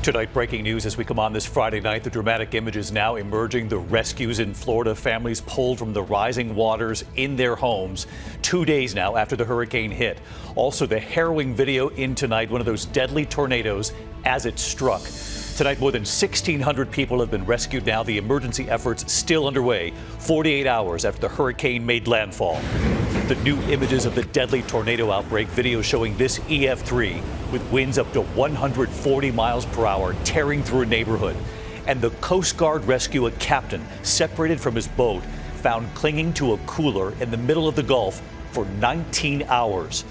Tonight, breaking news as we come on this Friday night. The dramatic images now emerging. The rescues in Florida, families pulled from the rising waters in their homes 2 days now after the hurricane hit. Also, the harrowing video in tonight, one of those deadly tornadoes as it struck. Tonight, more than 1,600 people have been rescued now. The emergency efforts still underway 48 hours after the hurricane made landfall. The new images of the deadly tornado outbreak, video showing this EF3 with winds up to 140 miles per hour tearing through a neighborhood. And the Coast Guard rescue a captain separated from his boat, found clinging to a cooler in the middle of the Gulf for 19 hours.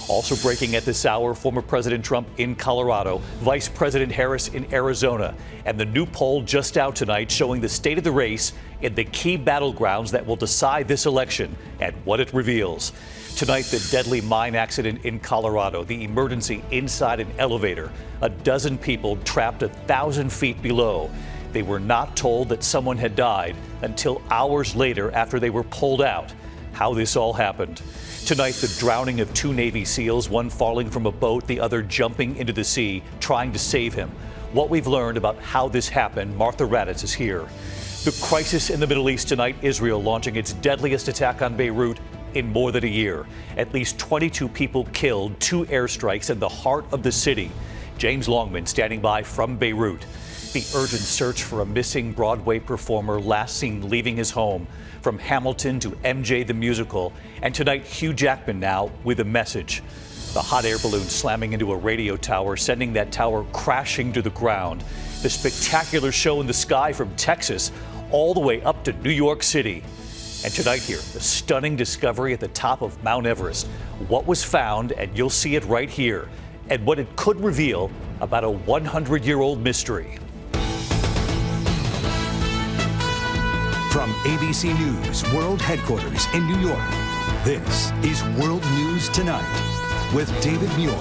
Also breaking at this hour, former President Trump in Colorado, Vice President Harris in Arizona, and the new poll just out tonight showing the state of the race in the key battlegrounds that will decide this election and what it reveals. Tonight, the deadly mine accident in Colorado, the emergency inside an elevator, a dozen people trapped 1,000 feet below. They were not told that someone had died until hours later after they were pulled out. How this all happened. Tonight, the drowning of 2 Navy SEALs, one falling from a boat, the other jumping into the sea, trying to save him. What we've learned about how this happened, Martha Raddatz is here. The crisis in the Middle East tonight, Israel launching its deadliest attack on Beirut in more than a year. At least 22 people killed, 2 airstrikes in the heart of the city. James Longman standing by from Beirut. The urgent search for a missing Broadway performer last seen leaving his home. From Hamilton to MJ the musical. And tonight, Hugh Jackman now with a message. The hot air balloon slamming into a radio tower, sending that tower crashing to the ground. The spectacular show in the sky from Texas all the way up to New York City. And tonight here, the stunning discovery at the top of Mount Everest. What was found, and you'll see it right here, and what it could reveal about a 100-year-old mystery. From ABC News World Headquarters in New York, this is World News Tonight with David Muir.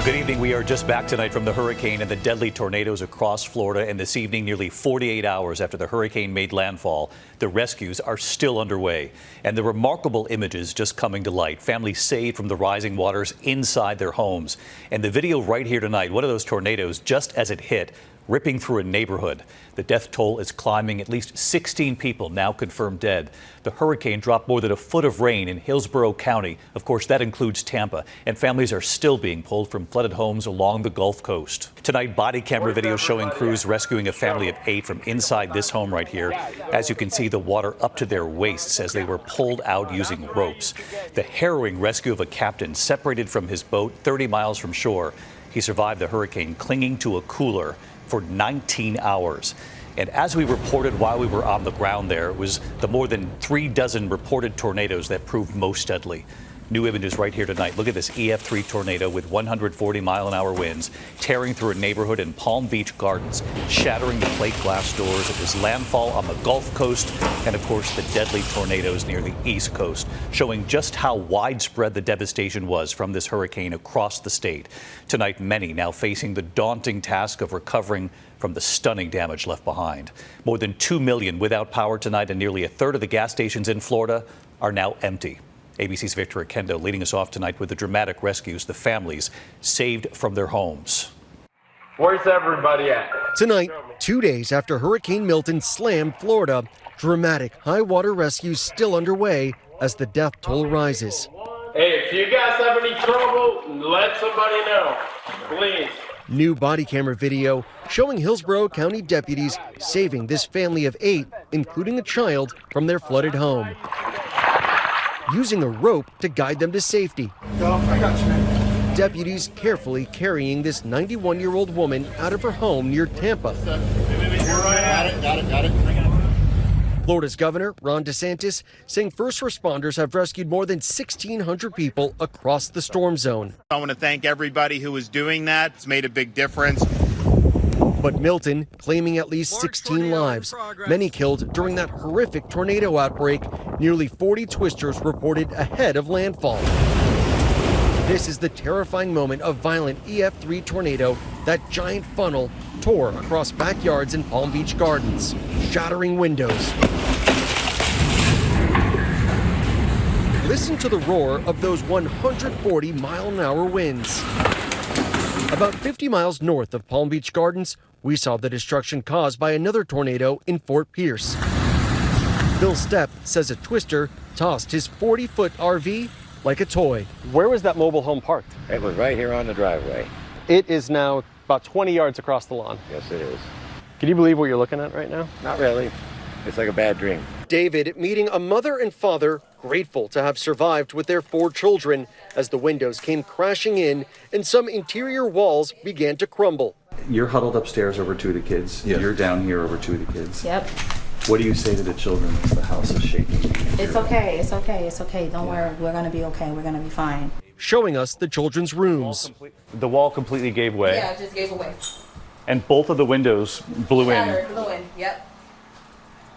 Good evening. We are just back tonight from the hurricane and the deadly tornadoes across Florida. And this evening, nearly 48 hours after the hurricane made landfall, the rescues are still underway. And the remarkable images just coming to light. Families saved from the rising waters inside their homes. And the video right here tonight, one of those tornadoes just as it hit, ripping through a neighborhood. The death toll is climbing. At least 16 people now confirmed dead. The hurricane dropped more than a foot of rain in Hillsborough County. Of course, that includes Tampa. And families are still being pulled from flooded homes along the Gulf Coast. Tonight, body camera video showing crews rescuing a family of 8 from inside this home right here. As you can see, the water up to their waists as they were pulled out using ropes. The harrowing rescue of a captain separated from his boat 30 miles from shore. He survived the hurricane clinging to a cooler for 19 hours. And as we reported while we were on the ground there, it was the more than 3 dozen reported tornadoes that proved most deadly. New images right here tonight. Look at this EF3 tornado with 140-mile-an-hour winds tearing through a neighborhood in Palm Beach Gardens, shattering the plate glass doors. It was landfall on the Gulf Coast and, of course, the deadly tornadoes near the East Coast, showing just how widespread the devastation was from this hurricane across the state. Tonight, many now facing the daunting task of recovering from the stunning damage left behind. More than 2 million without power tonight, and nearly a third of the gas stations in Florida are now empty. ABC's Victor Oquendo leading us off tonight with the dramatic rescues, the families saved from their homes. Where's everybody at? Tonight, 2 days after Hurricane Milton slammed Florida, dramatic high water rescues still underway as the death toll rises. Hey, if you guys have any trouble, let somebody know, please. New body camera video showing Hillsborough County deputies saving this family of 8, including a child, from their flooded home, using a rope to guide them to safety. Deputies carefully carrying this 91-year-old woman out of her home near Tampa. Got it. Florida's Governor Ron DeSantis saying first responders have rescued more than 1,600 people across the storm zone. I want to thank everybody who is doing that. It's made a big difference. But Milton claiming at least 16 lives, many killed during that horrific tornado outbreak. Nearly 40 twisters reported ahead of landfall. This is the terrifying moment of violent EF3 tornado. That giant funnel tore across backyards in Palm Beach Gardens, shattering windows. Listen to the roar of those 140-mile-an-hour winds. About 50 miles north of Palm Beach Gardens, we saw the destruction caused by another tornado in Fort Pierce. Bill Stepp says a twister tossed his 40-foot RV like a toy. Where was that mobile home parked? It was right here on the driveway. It is now about 20 yards across the lawn. Yes, it is. Can you believe what you're looking at right now? Not really. It's like a bad dream. David meeting a mother and father grateful to have survived with their 4 children as the windows came crashing in and some interior walls began to crumble. You're huddled upstairs over 2 of the kids. Yes. You're down here over 2 of the kids. Yep. What do you say to the children as the house is shaking? It's okay, it's okay, it's okay. Don't worry, we're gonna be okay, we're gonna be fine. Showing us the children's rooms. The wall completely gave way. Yeah, it just gave away. And both of the windows blew in. Blew in, yep.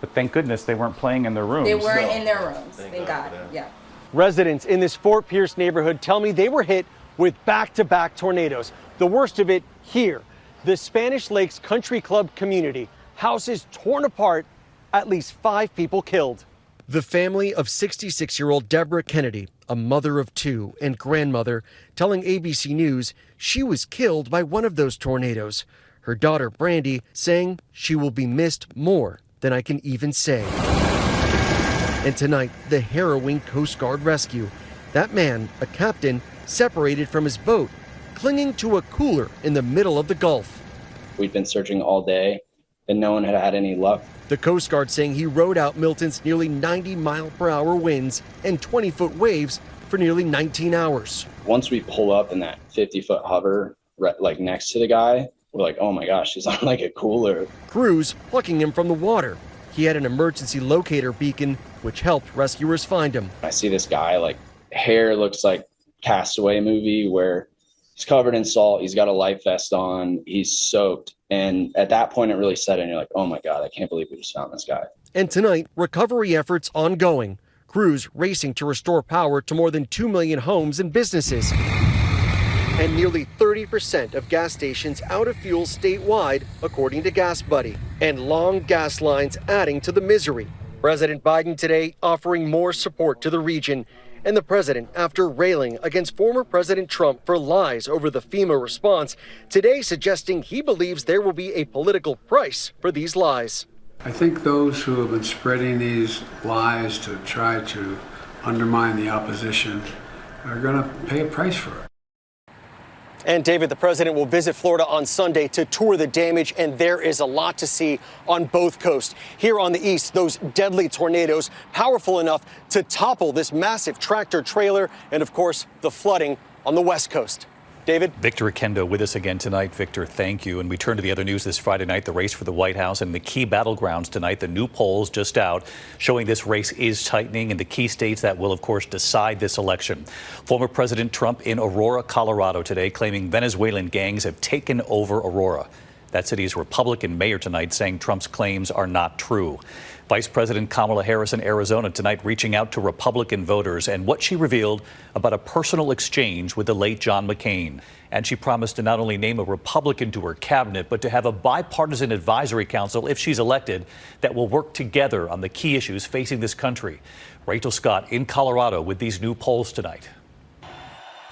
But thank goodness they weren't playing in their rooms. They weren't in their rooms, thank God, yeah. Residents in this Fort Pierce neighborhood tell me they were hit with back-to-back tornadoes. The worst of it here, the Spanish Lakes Country Club community. Houses torn apart, at least 5 people killed. The family of 66-year-old Deborah Kennedy, a mother of 2 and grandmother, telling ABC News she was killed by one of those tornadoes. Her daughter, Brandy, saying she will be missed more than I can even say. And tonight, the harrowing Coast Guard rescue. That man, a captain, separated from his boat, clinging to a cooler in the middle of the Gulf. We'd been searching all day, and no one had had any luck. The Coast Guard saying he rode out Milton's nearly 90-mile-per-hour winds and 20-foot waves for nearly 19 hours. Once we pull up in that 50-foot hover, like next to the guy, we're like, oh my gosh, he's on like a cooler. Crews plucking him from the water. He had an emergency locator beacon, which helped rescuers find him. I see this guy, like hair looks like Castaway movie where he's covered in salt. He's got a life vest on. He's soaked. And at that point, it really set in. You're like, oh my God, I can't believe we just found this guy. And tonight, recovery efforts ongoing. Crews racing to restore power to more than 2 million homes and businesses. And nearly 30% of gas stations out of fuel statewide, according to Gas Buddy. And long gas lines adding to the misery. President Biden today offering more support to the region. And the president, after railing against former President Trump for lies over the FEMA response, today suggesting he believes there will be a political price for these lies. I think those who have been spreading these lies to try to undermine the opposition are going to pay a price for it. And David, the president will visit Florida on Sunday to tour the damage, and there is a lot to see on both coasts. Here on the east, those deadly tornadoes, powerful enough to topple this massive tractor trailer, and of course, the flooding on the west coast. David? Victor Oquendo with us again tonight. Victor, thank you. And we turn to the other news this Friday night, the race for the White House and the key battlegrounds tonight. The new polls just out showing this race is tightening in the key states that will, of course, decide this election. Former President Trump in Aurora, Colorado today, claiming Venezuelan gangs have taken over Aurora. That city's Republican mayor tonight saying Trump's claims are not true. Vice President Kamala Harris in Arizona tonight reaching out to Republican voters and what she revealed about a personal exchange with the late John McCain. And she promised to not only name a Republican to her cabinet, but to have a bipartisan advisory council, if she's elected, that will work together on the key issues facing this country. Rachel Scott in Colorado with these new polls tonight.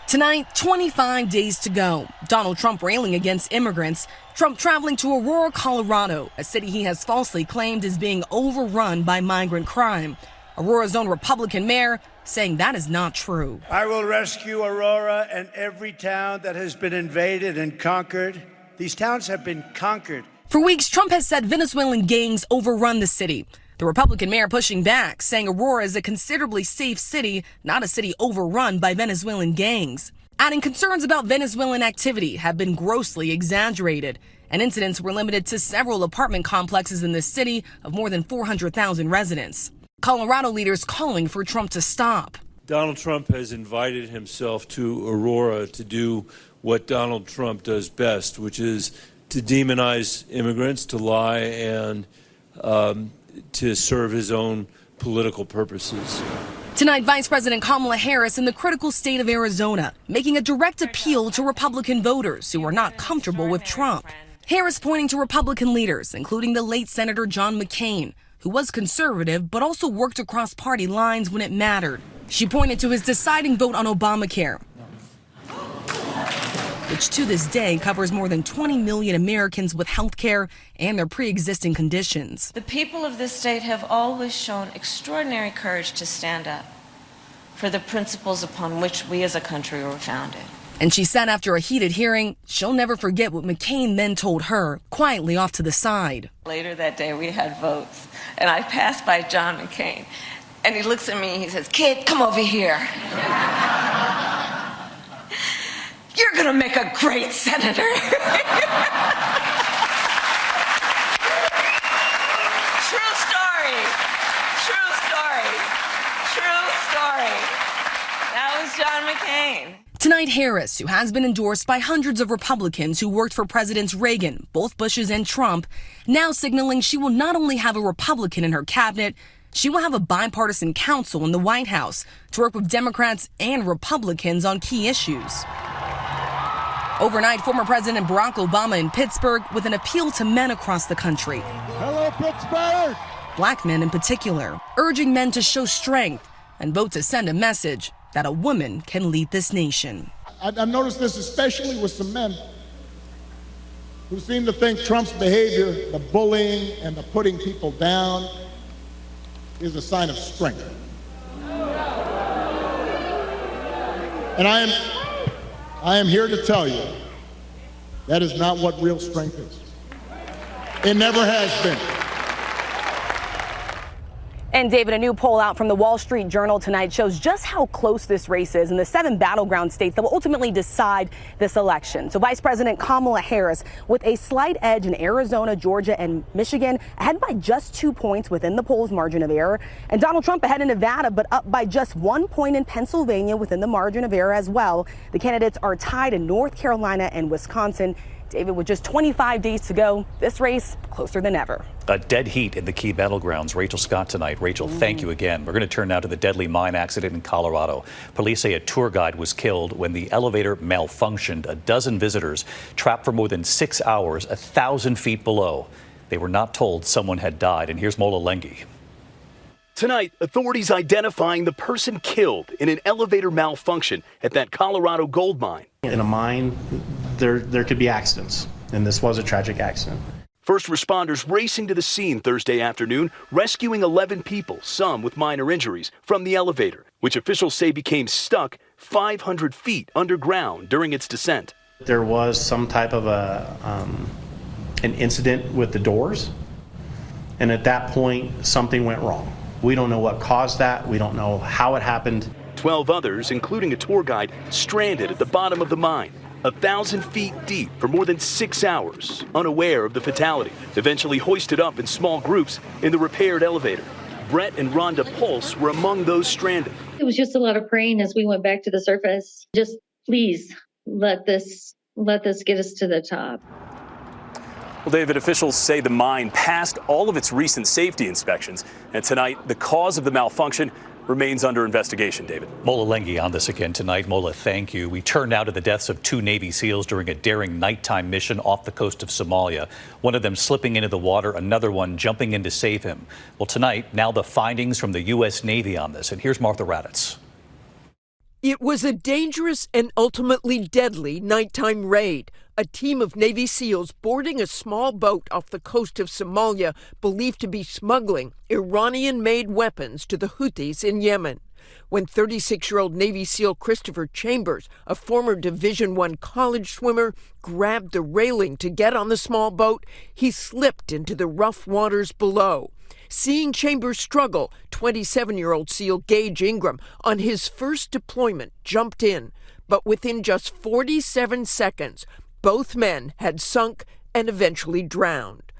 Tonight, 25 days to go. Donald Trump railing against immigrants. Trump traveling to Aurora, Colorado, a city he has falsely claimed is being overrun by migrant crime. Aurora's own Republican mayor saying that is not true. I will rescue Aurora and every town that has been invaded and conquered. These towns have been conquered. For weeks, Trump has said Venezuelan gangs overrun the city. The Republican mayor pushing back, saying Aurora is a considerably safe city, not a city overrun by Venezuelan gangs. Adding concerns about Venezuelan activity have been grossly exaggerated, and incidents were limited to several apartment complexes in the city of more than 400,000 residents. Colorado leaders calling for Trump to stop. Donald Trump has invited himself to Aurora to do what Donald Trump does best, which is to demonize immigrants, to lie, and to serve his own political purposes. Tonight, Vice President Kamala Harris in the critical state of Arizona, making a direct appeal to Republican voters who are not comfortable with Trump. Harris pointing to Republican leaders, including the late Senator John McCain, who was conservative but also worked across party lines when it mattered. She pointed to his deciding vote on Obamacare. which to this day covers more than 20 million Americans with health care and their pre-existing conditions. The people of this state have always shown extraordinary courage to stand up for the principles upon which we as a country were founded. And she said after a heated hearing, she'll never forget what McCain then told her, quietly off to the side. Later that day, we had votes, and I passed by John McCain, and he looks at me and he says, "Kid, come over here. You're gonna make a great senator." True story. True story. True story. That was John McCain. Tonight, Harris, who has been endorsed by hundreds of Republicans who worked for Presidents Reagan, both Bushes and Trump, now signaling she will not only have a Republican in her cabinet, she will have a bipartisan council in the White House to work with Democrats and Republicans on key issues. Overnight, former President Barack Obama in Pittsburgh with an appeal to men across the country. Hello, Pittsburgh! Black men in particular, urging men to show strength and vote to send a message that a woman can lead this nation. I've noticed this especially with some men who seem to think Trump's behavior, the bullying and the putting people down, is a sign of strength. And I am here to tell you that is not what real strength is. It never has been. And David, a new poll out from the Wall Street Journal tonight shows just how close this race is in the 7 battleground states that will ultimately decide this election. So Vice President Kamala Harris with a slight edge in Arizona, Georgia, and Michigan, ahead by just 2 points within the poll's margin of error. And Donald Trump ahead in Nevada, but up by just 1 point in Pennsylvania within the margin of error as well. The candidates are tied in North Carolina and Wisconsin. David, with just 25 days to go, this race closer than ever. A dead heat in the key battlegrounds. Rachel Scott tonight. Rachel, thank you again. We're going to turn now to the deadly mine accident in Colorado. Police say a tour guide was killed when the elevator malfunctioned. A dozen visitors trapped for more than 6 hours, 1,000 feet below. They were not told someone had died. And here's Mola Lengi. Tonight, authorities identifying the person killed in an elevator malfunction at that Colorado gold mine. In a mine, there could be accidents, and this was a tragic accident. First responders racing to the scene Thursday afternoon, rescuing 11 people, some with minor injuries, from the elevator, which officials say became stuck 500 feet underground during its descent. There was some type of an incident with the doors, and at that point, something went wrong. We don't know what caused that. We don't know how it happened. 12 others, including a tour guide, stranded at the bottom of the mine, 1,000 feet deep for more than 6 hours, unaware of the fatality, eventually hoisted up in small groups in the repaired elevator. Brett and Rhonda Pulse were among those stranded. It was just a lot of praying as we went back to the surface. Just please let this get us to the top. Well, David, officials say the mine passed all of its recent safety inspections, and tonight the cause of the malfunction remains under investigation, David. Mola Lengi on this again tonight. Mola, thank you. We turn now to the deaths of 2 Navy SEALs during a daring nighttime mission off the coast of Somalia. One of them slipping into the water, another one jumping in to save him. Well, tonight, now the findings from the U.S. Navy on this. And here's Martha Raddatz. It was a dangerous and ultimately deadly nighttime raid. A team of Navy SEALs boarding a small boat off the coast of Somalia believed to be smuggling Iranian-made weapons to the Houthis in Yemen. When 36-year-old Navy SEAL Christopher Chambers, a former Division I college swimmer, grabbed the railing to get on the small boat, he slipped into the rough waters below. Seeing Chambers struggle, 27-year-old SEAL Gage Ingram, on his first deployment, jumped in. But within just 47 seconds, both men had sunk and eventually drowned.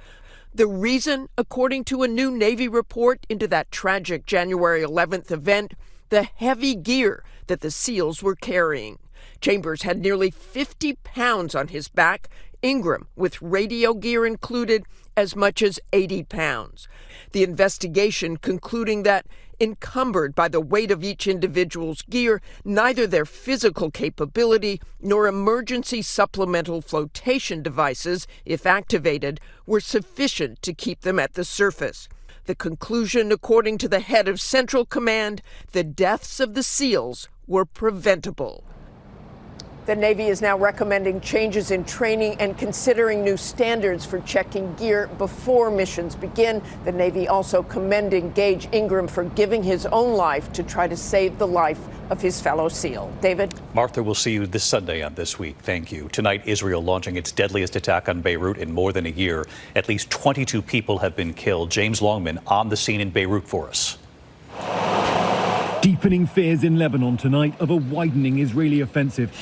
The reason, according to a new Navy report into that tragic January 11th event, the heavy gear that the SEALs were carrying. Chambers had nearly 50 pounds on his back, Ingram, with radio gear included, as much as 80 pounds. The investigation concluding that, encumbered by the weight of each individual's gear, neither their physical capability nor emergency supplemental flotation devices, if activated, were sufficient to keep them at the surface. The conclusion, according to the head of Central Command, the deaths of the SEALs were preventable. The Navy is now recommending changes in training and considering new standards for checking gear before missions begin. The Navy also commending Gage Ingram for giving his own life to try to save the life of his fellow SEAL. David? Martha, we'll see you this Sunday on This Week. Thank you. Tonight, Israel launching its deadliest attack on Beirut in more than a year. At least 22 people have been killed. James Longman on the scene in Beirut for us. Deepening fears in Lebanon tonight of a widening Israeli offensive.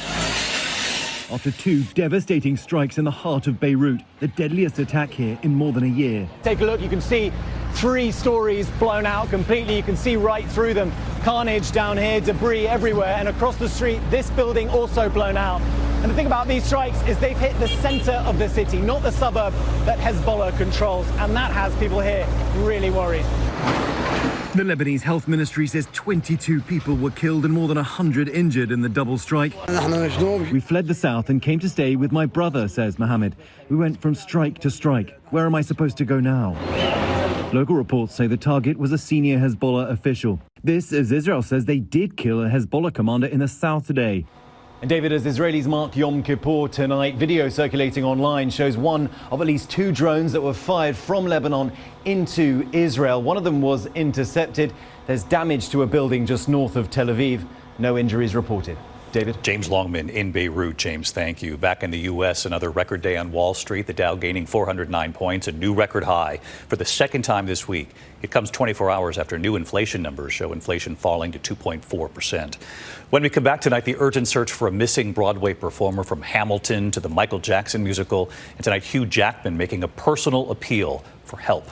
After 2 devastating strikes in the heart of Beirut, the deadliest attack here in more than a year. Take a look, you can see 3 stories blown out completely. You can see right through them. Carnage down here, debris everywhere, and across the street, this building also blown out. And the thing about these strikes is they've hit the center of the city, not the suburb that Hezbollah controls, and that has people here really worried. The Lebanese Health Ministry says 22 people were killed and more than 100 injured in the double strike. We fled the south and came to stay with my brother, says Mohammed. We went from strike to strike. Where am I supposed to go now? Local reports say the target was a senior Hezbollah official. This as Israel says they did kill a Hezbollah commander in the south today. And David, as Israelis mark Yom Kippur tonight, video circulating online shows one of at least 2 drones that were fired from Lebanon into Israel. One of them was intercepted. There's damage to a building just north of Tel Aviv. No injuries reported. David? James Longman in Beirut. James, thank you. Back in the U.S., another record day on Wall Street. The Dow gaining 409 points, a new record high for the second time this week. It comes 24 hours after new inflation numbers show inflation falling to 2.4%. When we come back tonight, the urgent search for a missing Broadway performer from Hamilton to the Michael Jackson musical. And tonight, Hugh Jackman making a personal appeal for help.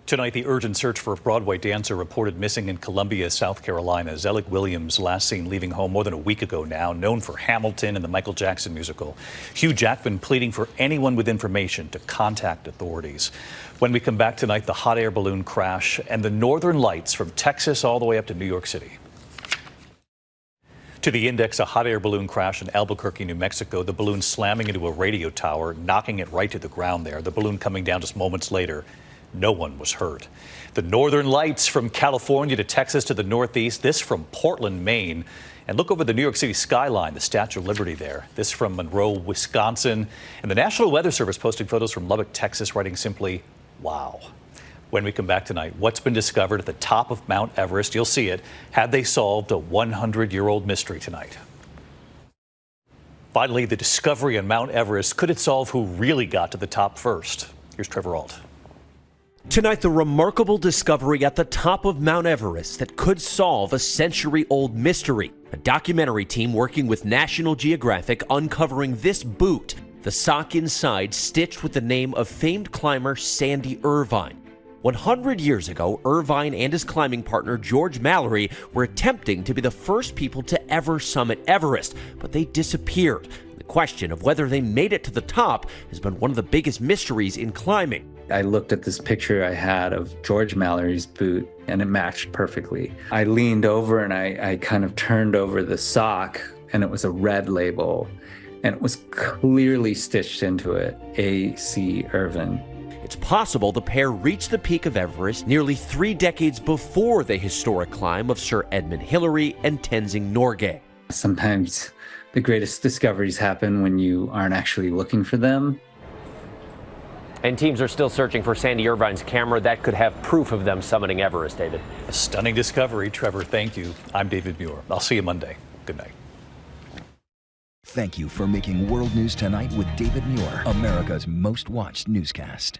Tonight, the urgent search for a Broadway dancer reported missing in Columbia, South Carolina. Zelig Williams last seen leaving home more than a week ago now, known for Hamilton and the Michael Jackson musical. Hugh Jackman pleading for anyone with information to contact authorities. When we come back tonight, the hot air balloon crash and the northern lights from Texas all the way up to New York City. To the index, a hot air balloon crash in Albuquerque, New Mexico. The balloon slamming into a radio tower, knocking it right to the ground there. The balloon coming down just moments later. No one was hurt. The northern lights from California to Texas to the northeast. This from Portland, Maine. And look over the New York City skyline, the Statue of Liberty there. This from Monroe, Wisconsin. And the National Weather Service posting photos from Lubbock, Texas, writing simply, wow. When we come back tonight, what's been discovered at the top of Mount Everest? You'll see it. Have they solved a 100-year-old mystery tonight? Finally, the discovery on Mount Everest. Could it solve who really got to the top first? Here's Trevor Ault. Tonight, the remarkable discovery at the top of Mount Everest that could solve a century-old mystery. A documentary team working with National Geographic uncovering this boot, the sock inside stitched with the name of famed climber Sandy Irvine. 100 years ago, Irvine and his climbing partner George Mallory were attempting to be the first people to ever summit Everest, but they disappeared. The question of whether they made it to the top has been one of the biggest mysteries in climbing. I looked at this picture I had of George Mallory's boot, and it matched perfectly. I leaned over and I kind of turned over the sock, and it was a red label, and it was clearly stitched into it, A.C. Irvine. It's possible the pair reached the peak of Everest nearly 3 decades before the historic climb of Sir Edmund Hillary and Tenzing Norgay. Sometimes the greatest discoveries happen when you aren't actually looking for them. And teams are still searching for Sandy Irvine's camera that could have proof of them summiting Everest, David. A stunning discovery, Trevor. Thank you. I'm David Muir. I'll see you Monday. Good night. Thank you for making World News Tonight with David Muir, America's most watched newscast.